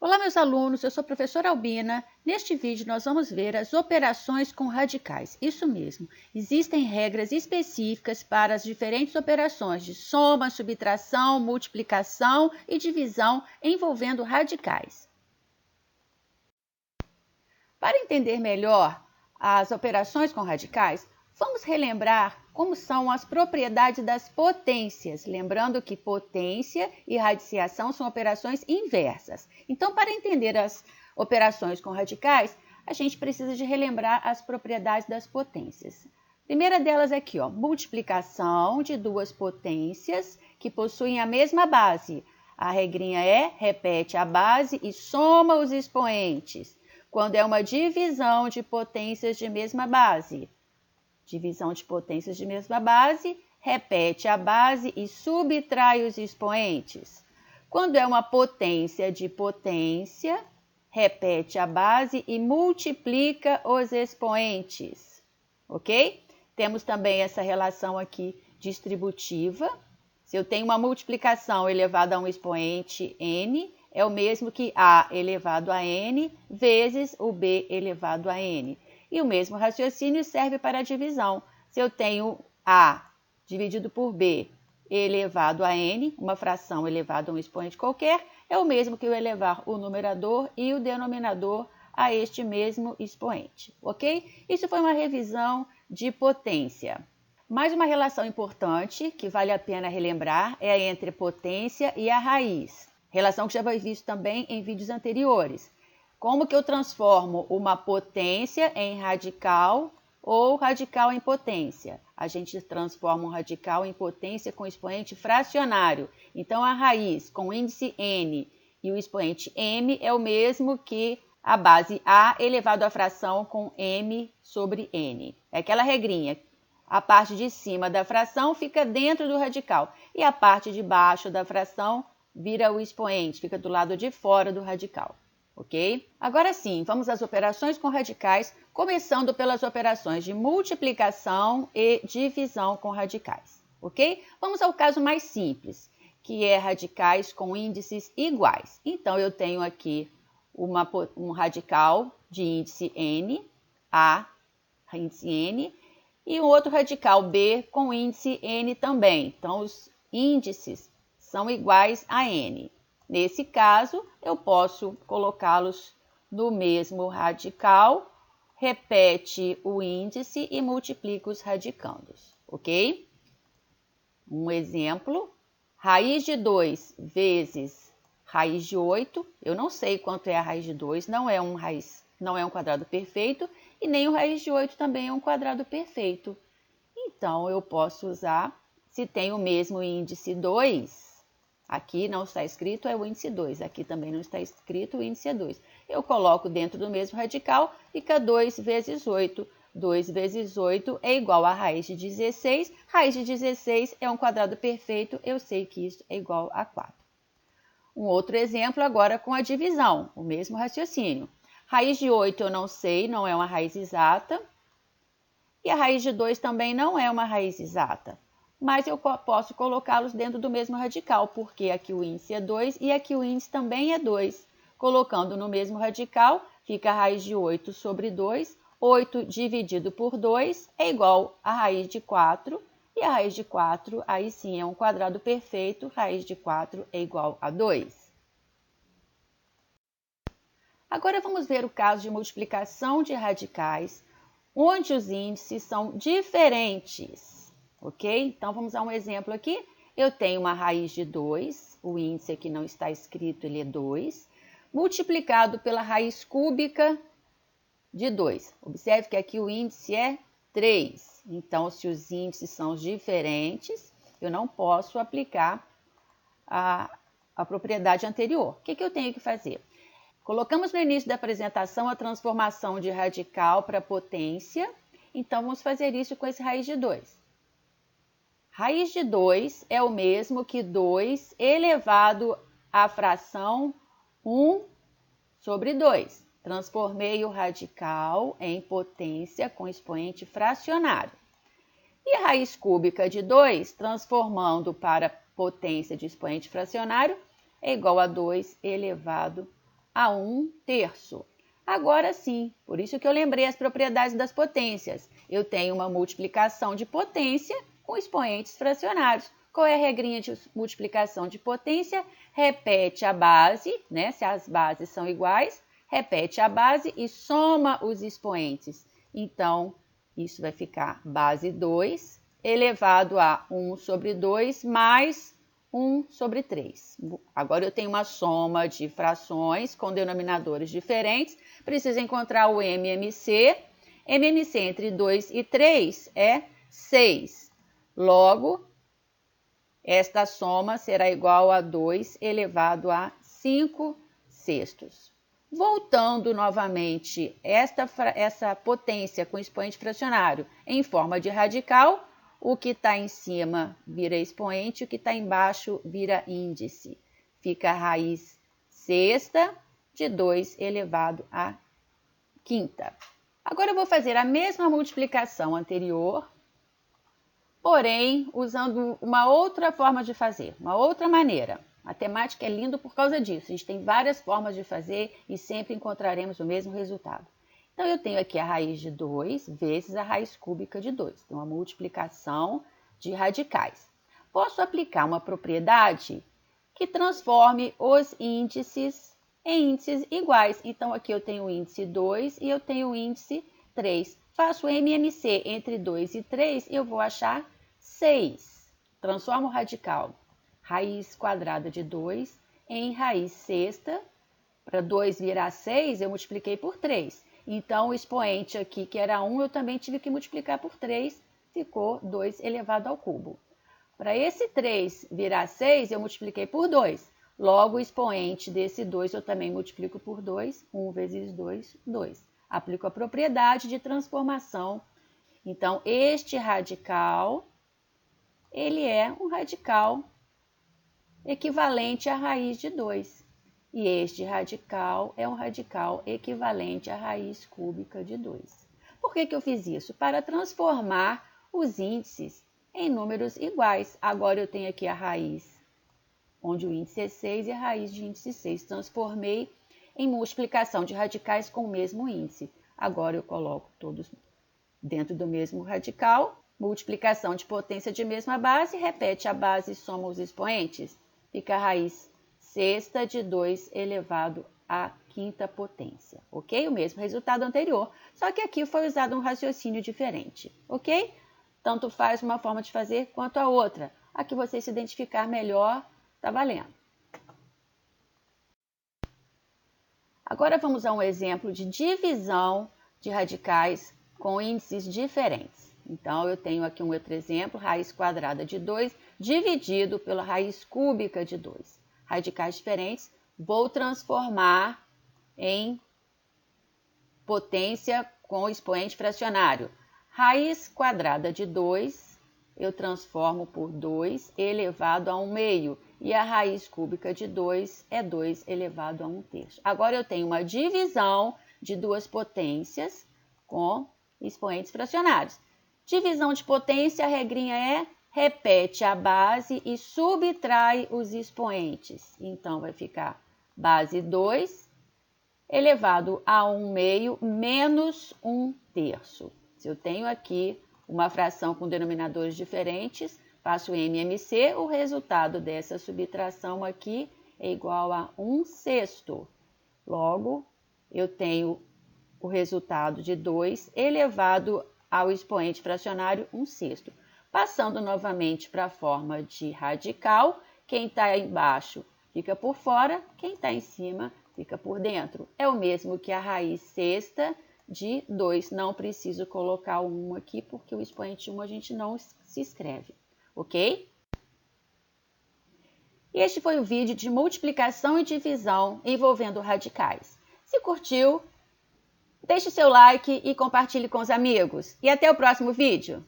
Olá, meus alunos, eu sou a professora Albina. Neste vídeo, nós vamos ver as operações com radicais. Isso mesmo, existem regras específicas para as diferentes operações de soma, subtração, multiplicação e divisão envolvendo radicais. Para entender melhor as operações com radicais, vamos relembrar como são as propriedades das potências, lembrando que potência e radiciação são operações inversas. Então, para entender as operações com radicais, a gente precisa de relembrar as propriedades das potências. A primeira delas é aqui, multiplicação de duas potências que possuem a mesma base. A regrinha é, repete a base e soma os expoentes. Quando é uma divisão de potências de mesma base. Divisão de potências de mesma base, repete a base e subtrai os expoentes. Quando é uma potência de potência, repete a base e multiplica os expoentes. Ok? Temos também essa relação aqui distributiva. Se eu tenho uma multiplicação elevada a um expoente n, é o mesmo que a elevado a n vezes o b elevado a n. E o mesmo raciocínio serve para a divisão. Se eu tenho a dividido por b elevado a n, uma fração elevada a um expoente qualquer, é o mesmo que eu elevar o numerador e o denominador a este mesmo expoente, ok? Isso foi uma revisão de potência. Mais uma relação importante que vale a pena relembrar é a entre potência e a raiz. Relação que já foi vista também em vídeos anteriores. Como que eu transformo uma potência em radical ou radical em potência? A gente transforma um radical em potência com expoente fracionário. Então, a raiz com índice n e o expoente m é o mesmo que a base a elevado à fração com m sobre n. É aquela regrinha. A parte de cima da fração fica dentro do radical e a parte de baixo da fração vira o expoente, fica do lado de fora do radical. Ok? Agora sim, vamos às operações com radicais, começando pelas operações de multiplicação e divisão com radicais. Ok? Vamos ao caso mais simples, que é radicais com índices iguais. Então, eu tenho aqui um radical de índice n, a, índice n, e um outro radical b com índice n também. Então, os índices são iguais a n. Nesse caso, eu posso colocá-los no mesmo radical, repete o índice e multiplica os radicandos, ok? Um exemplo, raiz de 2 vezes raiz de 8, eu não sei quanto é a raiz de 2, não é um quadrado perfeito, e nem o raiz de 8 também é um quadrado perfeito. Então, eu posso usar, se tem o mesmo índice 2, aqui não está escrito, é o índice 2. Aqui também não está escrito, o índice é 2. Eu coloco dentro do mesmo radical, fica 2 vezes 8. 2 vezes 8 é igual a raiz de 16. Raiz de 16 é um quadrado perfeito, eu sei que isso é igual a 4. Um outro exemplo agora com a divisão, o mesmo raciocínio. Raiz de 8 eu não sei, não é uma raiz exata. E a raiz de 2 também não é uma raiz exata. Mas eu posso colocá-los dentro do mesmo radical, porque aqui o índice é 2 e aqui o índice também é 2. Colocando no mesmo radical, fica a raiz de 8 sobre 2. 8 dividido por 2 é igual a raiz de 4. E a raiz de 4, aí sim, é um quadrado perfeito. Raiz de 4 é igual a 2. Agora vamos ver o caso de multiplicação de radicais, onde os índices são diferentes. Ok? Então, vamos a um exemplo aqui. Eu tenho uma raiz de 2, o índice aqui não está escrito, ele é 2, multiplicado pela raiz cúbica de 2. Observe que aqui o índice é 3. Então, se os índices são diferentes, eu não posso aplicar a propriedade anterior. O que eu tenho que fazer? Colocamos no início da apresentação a transformação de radical para potência. Então, vamos fazer isso com esse raiz de 2. Raiz de 2 é o mesmo que 2 elevado à fração 1 sobre 2. Transformei o radical em potência com expoente fracionário. E a raiz cúbica de 2, transformando para potência de expoente fracionário, é igual a 2 elevado a 1/3. Agora sim, por isso que eu lembrei as propriedades das potências. Eu tenho uma multiplicação de potência com expoentes fracionários. Qual é a regrinha de multiplicação de potência? Repete a base, né? Se as bases são iguais, repete a base e soma os expoentes. Então, isso vai ficar base 2 elevado a 1 sobre 2 mais 1 sobre 3. Agora eu tenho uma soma de frações com denominadores diferentes. Preciso encontrar o MMC. MMC entre 2 e 3 é 6. Logo, esta soma será igual a 2 elevado a 5/6. Voltando novamente essa potência com expoente fracionário em forma de radical, o que está em cima vira expoente, o que está embaixo vira índice. Fica a raiz sexta de 2 elevado a quinta. Agora eu vou fazer a mesma multiplicação anterior, porém usando uma outra forma de fazer, uma outra maneira. Matemática é lindo por causa disso. A gente tem várias formas de fazer e sempre encontraremos o mesmo resultado. Então, eu tenho aqui a raiz de 2 vezes a raiz cúbica de 2. Então, uma multiplicação de radicais. Posso aplicar uma propriedade que transforme os índices em índices iguais. Então, aqui eu tenho o índice 2 e eu tenho o índice 3. Faço MMC entre 2 e 3 e eu vou achar 6. Transformo o radical. Raiz quadrada de 2 em raiz sexta. Para 2 virar 6, eu multipliquei por 3. Então, o expoente aqui, que era 1, eu também tive que multiplicar por 3, ficou 2 elevado ao cubo. Para esse 3 virar 6, eu multipliquei por 2. Logo, o expoente desse 2 eu também multiplico por 2. 1 vezes 2, 2. Aplico a propriedade de transformação. Então, este radical, ele é um radical equivalente à raiz de 2. E este radical é um radical equivalente à raiz cúbica de 2. Por que eu fiz isso? Para transformar os índices em números iguais. Agora eu tenho aqui a raiz, onde o índice é 6 e a raiz de índice 6. Transformei em multiplicação de radicais com o mesmo índice. Agora eu coloco todos dentro do mesmo radical. Multiplicação de potência de mesma base, repete a base e soma os expoentes. Fica a raiz sexta de 2 elevado à quinta potência, ok? O mesmo resultado anterior, só que aqui foi usado um raciocínio diferente, ok? Tanto faz uma forma de fazer quanto a outra. A que você se identificar melhor, tá valendo. Agora vamos a um exemplo de divisão de radicais com índices diferentes. Então, eu tenho aqui um outro exemplo, raiz quadrada de 2 dividido pela raiz cúbica de 2. Radicais diferentes, vou transformar em potência com expoente fracionário. Raiz quadrada de 2, eu transformo por 2 elevado a 1/2. E a raiz cúbica de 2 é 2 elevado a 1/3. Agora eu tenho uma divisão de duas potências com expoentes fracionários. Divisão de potência, a regrinha é repete a base e subtrai os expoentes. Então, vai ficar base 2 elevado a 1/2 menos 1/3. Se eu tenho aqui uma fração com denominadores diferentes, faço MMC, o resultado dessa subtração aqui é igual a 1/6. Logo, eu tenho o resultado de 2 elevado ao expoente fracionário 1/6. Passando novamente para a forma de radical, quem está embaixo fica por fora, quem está em cima fica por dentro. É o mesmo que a raiz sexta de 2. Não preciso colocar o 1 aqui, porque o expoente 1 a gente não se escreve, ok? E este foi o vídeo de multiplicação e divisão envolvendo radicais. Se curtiu, deixe seu like e compartilhe com os amigos. E até o próximo vídeo!